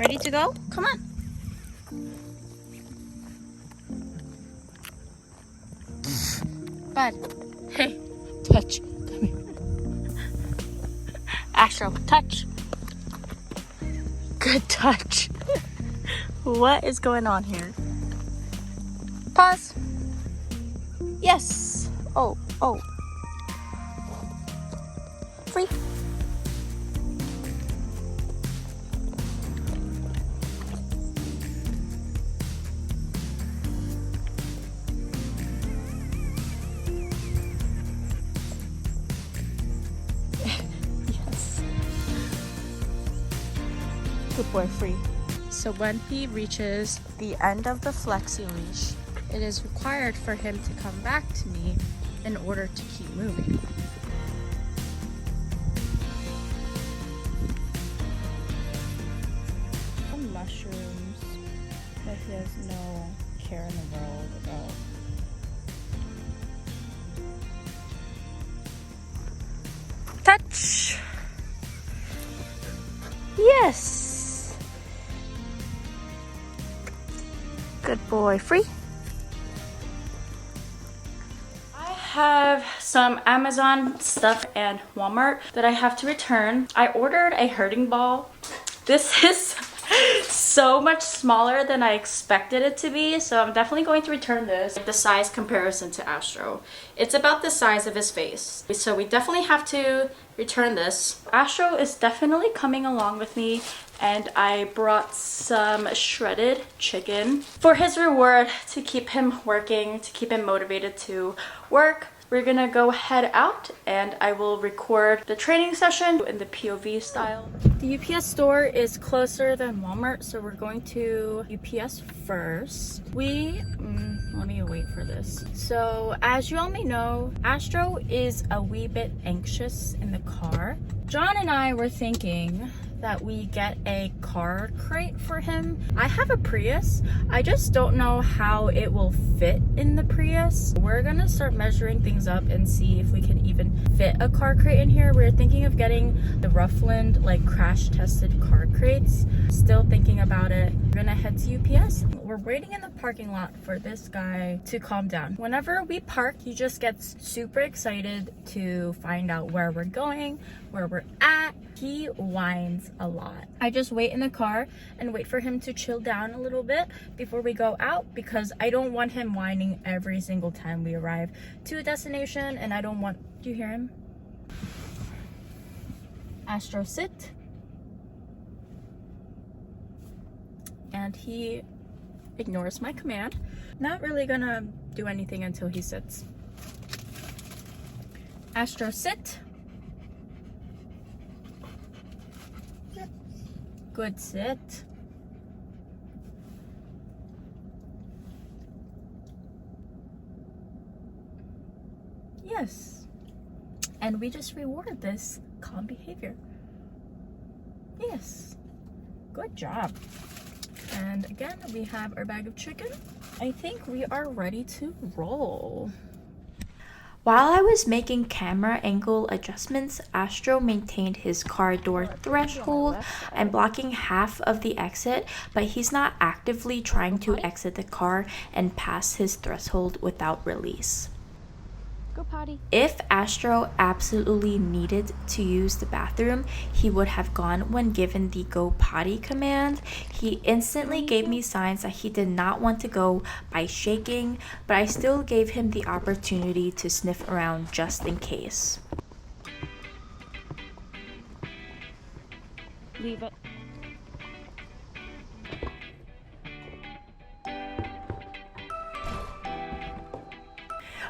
Ready to go? Come on. Bud. Hey, touch. Come here. Astro, touch. Good touch. What is going on here? Pause. Yes. Oh. Free. Yes. Good boy, free. So when he reaches the end of the flexi leash, it is required for him to come back to me in order to keep moving. Some mushrooms that he has no care in the world about. Touch! Yes! Good boy. Free. I have some Amazon stuff and Walmart that I have to return. I ordered a herding ball. This is so much smaller than I expected it to be, so I'm definitely going to return this. The size comparison to Astro, it's about the size of his face, so we definitely have to return this. Astro is definitely coming along with me, and I brought some shredded chicken for his reward, to keep him working, to keep him motivated to work. We're gonna go head out and I will record the training session in the POV style. The UPS store is closer than Walmart, so we're going to UPS first. Let me wait for this. So as you all may know, Astro is a wee bit anxious in the car. John and I were thinking that we get a car crate for him. I have a Prius. I just don't know how it will fit in the Prius. We're gonna start measuring things up and see if we can even fit a car crate in here. We're thinking of getting the Ruffland like crash tested car crates. Still thinking about it. We're gonna head to UPS. We're waiting in the parking lot for this guy to calm down. Whenever we park, he just gets super excited to find out where we're going, where we're at. He whines a lot. I just wait in the car and wait for him to chill down a little bit before we go out, because I don't want him whining every single time we arrive to a destination, and I don't want... Do you hear him? Astro, sit. And he ignores my command. Not really gonna do anything until he sits. Astro, sit. Good sit. Yes. And we just rewarded this calm behavior. Yes. Good job. And again, we have our bag of chicken. I think we are ready to roll. While I was making camera angle adjustments, Astro maintained his car door threshold and blocking half of the exit, but he's not actively trying to exit the car and pass his threshold without release. Go potty. If Astro absolutely needed to use the bathroom, he would have gone when given the go potty command. He instantly gave me signs that he did not want to go by shaking, but I still gave him the opportunity to sniff around just in case. Leave it.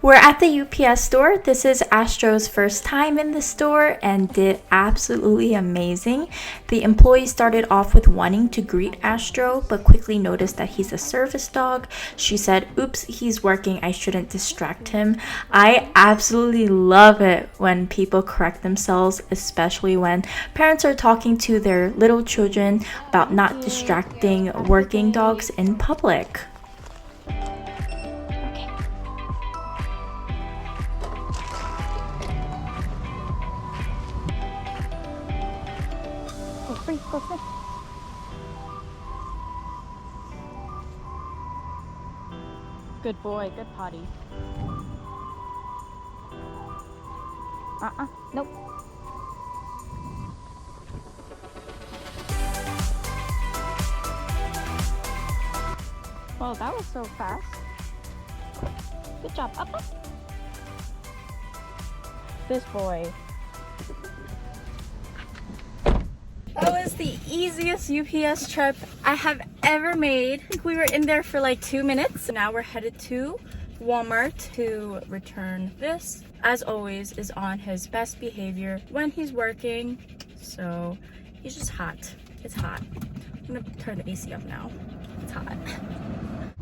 We're at the UPS store. This is Astro's first time in the store and did absolutely amazing. The employee started off with wanting to greet Astro, but quickly noticed that he's a service dog. She said, "Oops, he's working. I shouldn't distract him." I absolutely love it when people correct themselves, especially when parents are talking to their little children about not distracting working dogs in public. Go free, go free. Good boy, good potty. Nope. Well, that was so fast. Good job. Up, up. This boy. That was the easiest UPS trip I have ever made. I think we were in there for like 2 minutes. Now we're headed to Walmart to return. This, as always, is on his best behavior when he's working. So he's just hot. It's hot. I'm gonna turn the AC up now. It's hot.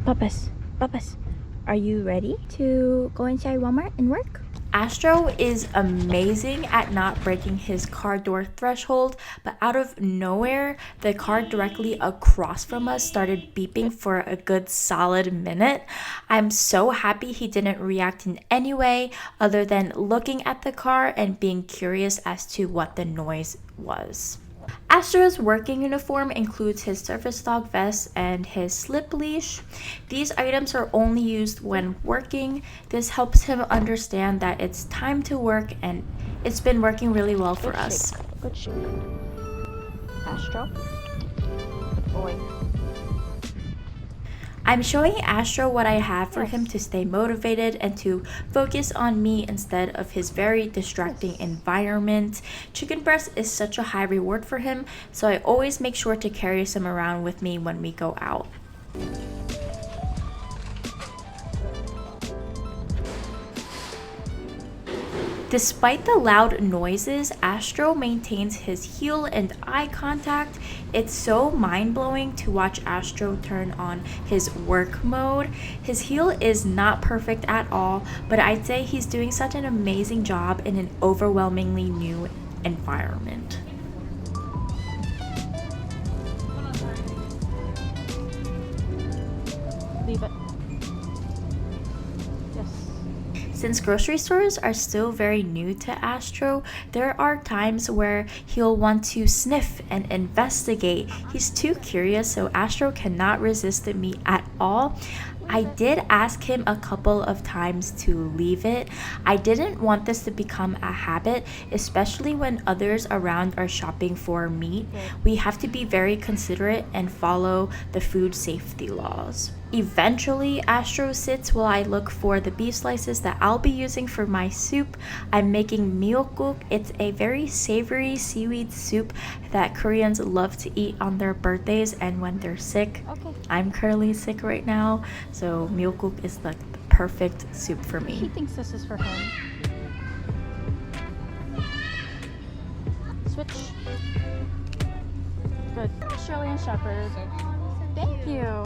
Papas, are you ready to go inside Walmart and work? Astro is amazing at not breaking his car door threshold, but out of nowhere, the car directly across from us started beeping for a good solid minute. I'm so happy he didn't react in any way other than looking at the car and being curious as to what the noise was. Astro's working uniform includes his service dog vest and his slip leash. These items are only used when working. This helps him understand that it's time to work, and it's been working really well for us. Good shape. Astro. Good boy. I'm showing Astro what I have for him to stay motivated and to focus on me instead of his very distracting environment. Chicken breast is such a high reward for him, so I always make sure to carry some around with me when we go out. Despite the loud noises, Astro maintains his heel and eye contact. It's so mind-blowing to watch Astro turn on his work mode. His heel is not perfect at all, but I'd say he's doing such an amazing job in an overwhelmingly new environment. Leave it. Since grocery stores are still very new to Astro, there are times where he'll want to sniff and investigate. He's too curious, so Astro cannot resist me at all. I did ask him a couple of times to leave it. I didn't want this to become a habit, especially when others around are shopping for meat. We have to be very considerate and follow the food safety laws. Eventually, Astro sits while I look for the beef slices that I'll be using for my soup. I'm making myeokguk. It's a very savory seaweed soup that Koreans love to eat on their birthdays and when they're sick. Okay. I'm currently sick right now, so myeokguk is like the perfect soup for me. He thinks this is for him. Switch. Good. Australian Shepherd. Thank you.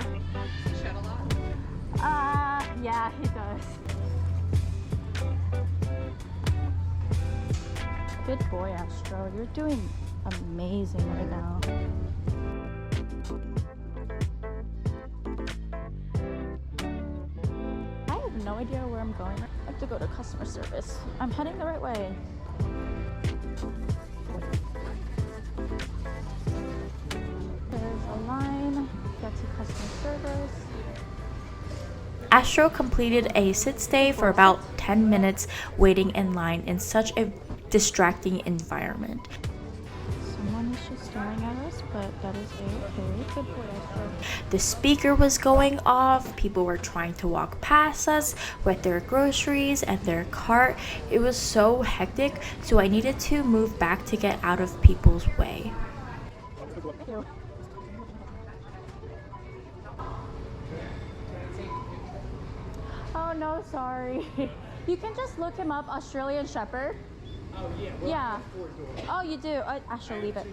Yeah, he does. Good boy, Astro. You're doing amazing right now. I have no idea where I'm going. I have to go to customer service. I'm heading the right way. There's a line. Get to customer service. Astro completed a sit-stay for about 10 minutes waiting in line in such a distracting environment. Someone is just staring at us, but that is okay. Good boy, Astro. The speaker was going off. People were trying to walk past us with their groceries and their cart. It was so hectic, so I needed to move back to get out of people's way. Thank you. Oh no, sorry. You can just look him up, Australian Shepherd. Oh yeah. Yeah. Oh, you do. I shall leave it.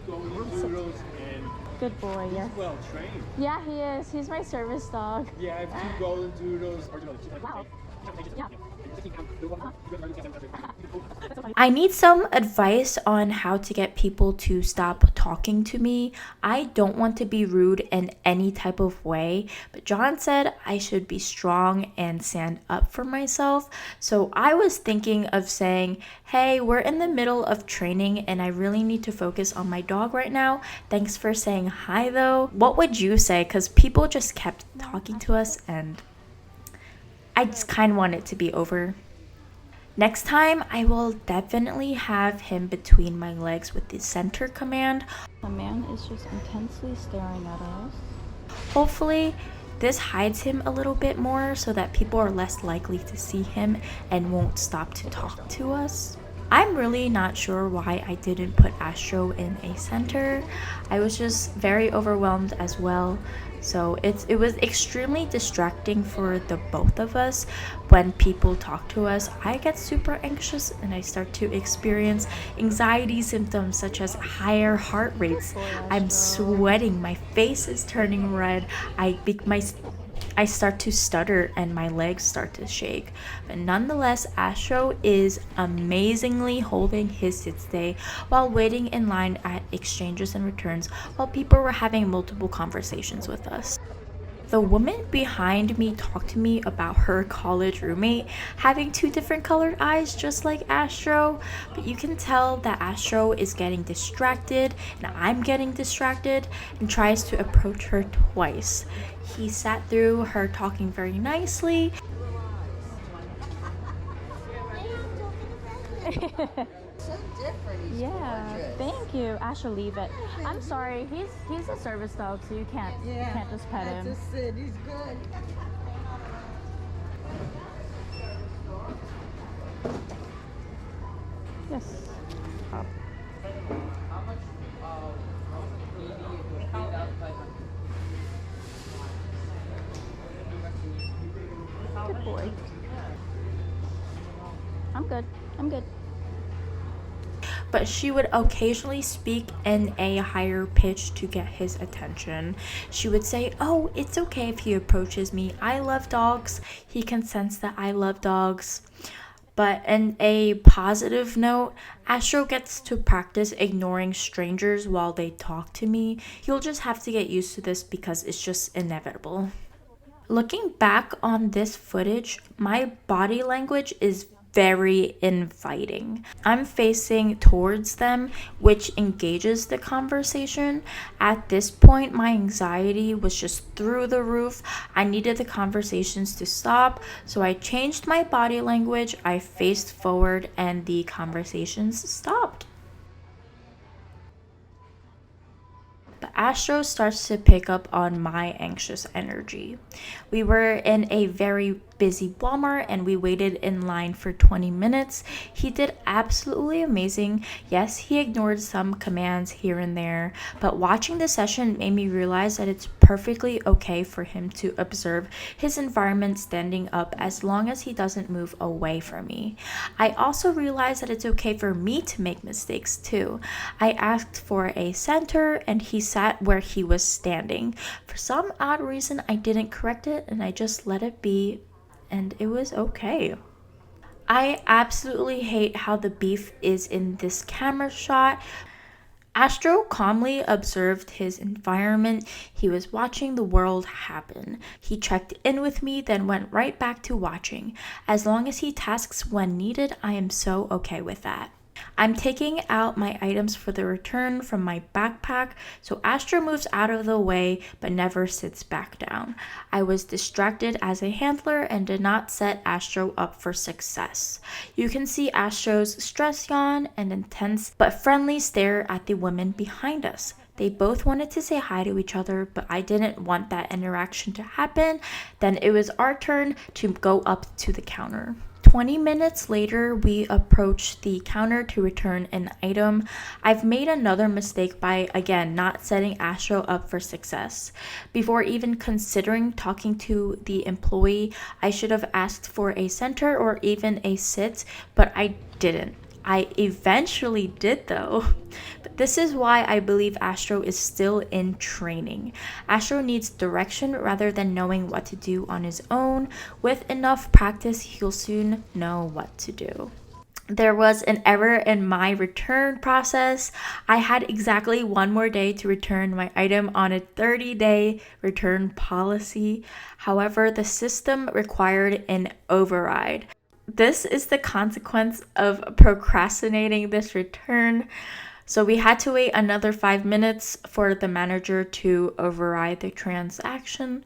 Good boy. Yes. He's well trained. Yeah, he is. He's my service dog. Yeah, I have 2 golden doodles. Wow. Yeah. I need some advice on how to get people to stop talking to me. I don't want to be rude in any type of way, but John said I should be strong and stand up for myself. So I was thinking of saying, hey, we're in the middle of training and I really need to focus on my dog right now. Thanks for saying hi though. What would you say? Because people just kept talking to us and I just kind of want it to be over. Next time, I will definitely have him between my legs with the center command. The man is just intensely staring at us. Hopefully, this hides him a little bit more so that people are less likely to see him and won't stop to talk to us. I'm really not sure why I didn't put Astro in a center. I was just very overwhelmed as well. So it was extremely distracting for the both of us when people talk to us. I get super anxious and I start to experience anxiety symptoms such as higher heart rates. I'm sweating, my face is turning red. I start to stutter and my legs start to shake. But nonetheless, Astro is amazingly holding his sit stay while waiting in line at exchanges and returns while people were having multiple conversations with us. The woman behind me talked to me about her college roommate having two different colored eyes just like Astro, but you can tell that Astro is getting distracted and I'm getting distracted and tries to approach her twice. He sat through her talking very nicely. So different. He's Yeah, gorgeous. thank you. Astro, leave it. I'm sorry. He's a service dog, so you can't just pet him. That's just it. He's good. Yes. Good boy. I'm good. I'm good. But she would occasionally speak in a higher pitch to get his attention. She would say, "Oh, it's okay if he approaches me. I love dogs. He can sense that I love dogs." But in a positive note, Astro gets to practice ignoring strangers while they talk to me. He'll just have to get used to this because it's just inevitable. Looking back on this footage, my body language is very inviting. I'm facing towards them, which engages the conversation. At this point, my anxiety was just through the roof. I needed the conversations to stop, so I changed my body language. I faced forward, and the conversations stopped. But Astro starts to pick up on my anxious energy. We were in a very busy Walmart and we waited in line for 20 minutes. He did absolutely amazing. Yes, he ignored some commands here and there, but watching the session made me realize that it's perfectly okay for him to observe his environment standing up as long as he doesn't move away from me. I also realized that it's okay for me to make mistakes too. I asked for a center and he sat where he was standing. For some odd reason, I didn't correct it and I just let it be, and it was okay. I absolutely hate how the beef is in this camera shot. Astro calmly observed his environment. He was watching the world happen. He checked in with me, then went right back to watching. As long as he tasks when needed, I am so okay with that. I'm taking out my items for the return from my backpack, so Astro moves out of the way but never sits back down. I was distracted as a handler and did not set Astro up for success. You can see Astro's stress yawn and intense but friendly stare at the women behind us. They both wanted to say hi to each other, but I didn't want that interaction to happen. Then it was our turn to go up to the counter. 20 minutes later, we approached the counter to return an item. I've made another mistake by, again, not setting Astro up for success. Before even considering talking to the employee, I should have asked for a center or even a sit, but I didn't. I eventually did though. But this is why I believe Astro is still in training. Astro needs direction rather than knowing what to do on his own. With enough practice, he'll soon know what to do. There was an error in my return process. I had exactly one more day to return my item on a 30-day return policy. However, the system required an override. This is the consequence of procrastinating this return. So we had to wait another 5 minutes for the manager to override the transaction.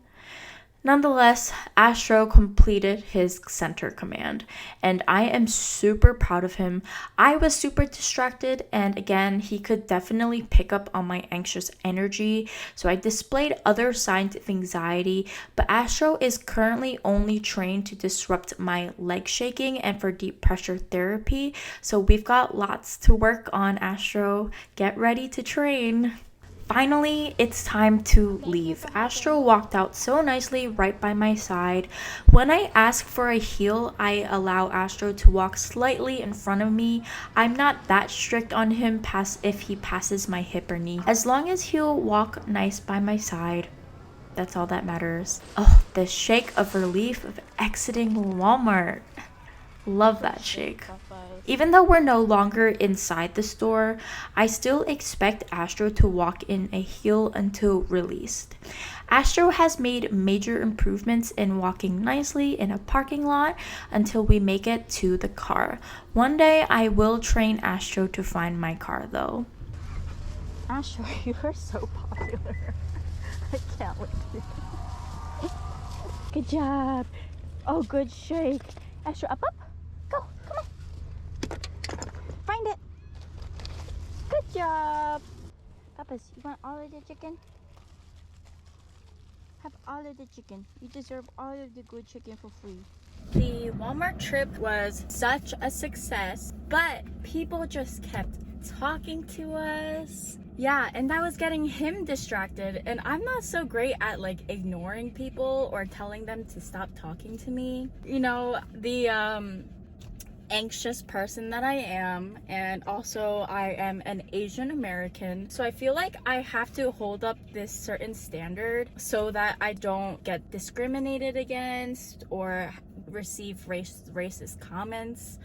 Nonetheless, Astro completed his center command, and I am super proud of him. I was super distracted, and again, he could definitely pick up on my anxious energy, so I displayed other signs of anxiety, but Astro is currently only trained to disrupt my leg shaking and for deep pressure therapy, so we've got lots to work on, Astro. Get ready to train. Finally, it's time to leave. Astro walked out so nicely right by my side. When I ask for a heel, I allow Astro to walk slightly in front of me. I'm not that strict on him if he passes my hip or knee. As long as he'll walk nice by my side, that's all that matters. Oh, the shake of relief of exiting Walmart. Love that shake. Even though we're no longer inside the store, I still expect Astro to walk in a heel until released. Astro has made major improvements in walking nicely in a parking lot until we make it to the car. One day I will train Astro to find my car though. Astro, you are so popular. I can't wait. Good job. Oh, good shake. Astro, up. Go, come on. Find it. Good job. Papas, you want all of the chicken? Have all of the chicken. You deserve all of the good chicken for free. The Walmart trip was such a success, but people just kept talking to us. Yeah, and that was getting him distracted, and I'm not so great at like ignoring people or telling them to stop talking to me. You know, the anxious person that I am, and also I am an Asian American, so I feel like I have to hold up this certain standard so that I don't get discriminated against or receive racist comments.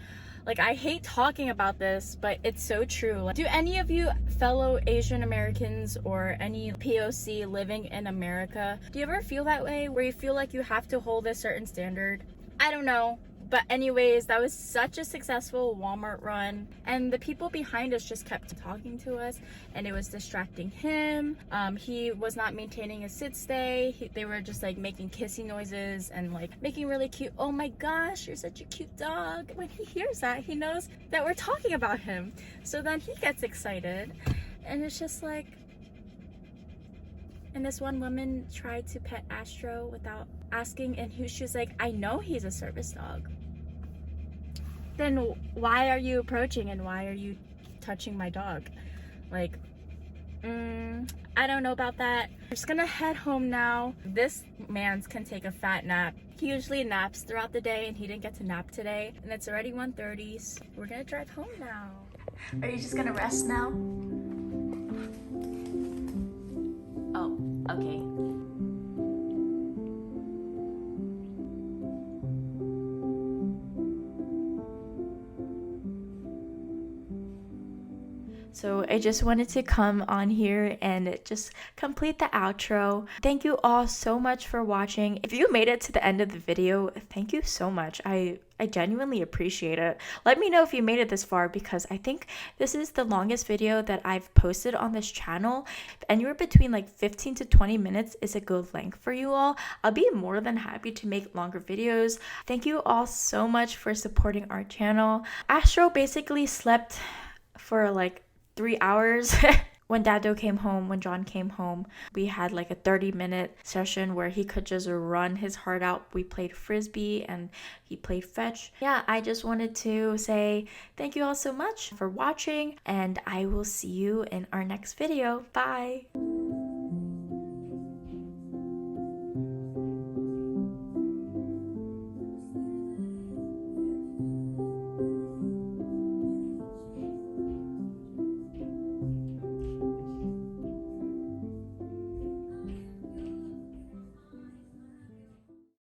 Like, I hate talking about this, but it's so true. Like, do any of you fellow Asian Americans or any POC living in America, do you ever feel that way where you feel like you have to hold a certain standard? I don't know. But anyways, that was such a successful Walmart run, and the people behind us just kept talking to us, and it was distracting him. He was not maintaining a sit stay. They were just like making kissing noises and like making really cute, oh my gosh, you're such a cute dog. When he hears that, he knows that we're talking about him. So then he gets excited, and it's just like, and this one woman tried to pet Astro without asking, and she was like, I know he's a service dog. Then why are you approaching and why are you touching my dog? Like, I don't know about that. We're just gonna head home now. This man can take a fat nap. He usually naps throughout the day, and he didn't get to nap today. And it's already 1:30, so we're gonna drive home now. Are you just gonna rest now? Oh, okay. So I just wanted to come on here and just complete the outro. Thank you all so much for watching. If you made it to the end of the video, thank you so much. I genuinely appreciate it. Let me know if you made it this far, because I think this is the longest video that I've posted on this channel. Anywhere between like 15 to 20 minutes is a good length for you all. I'll be more than happy to make longer videos. Thank you all so much for supporting our channel. Astro basically slept for like 3 hours. When Dado came home, when John came home, we had like a 30-minute session where he could just run his heart out. We played frisbee and he played fetch. Yeah, I just wanted to say thank you all so much for watching, and I will see you in our next video. Bye.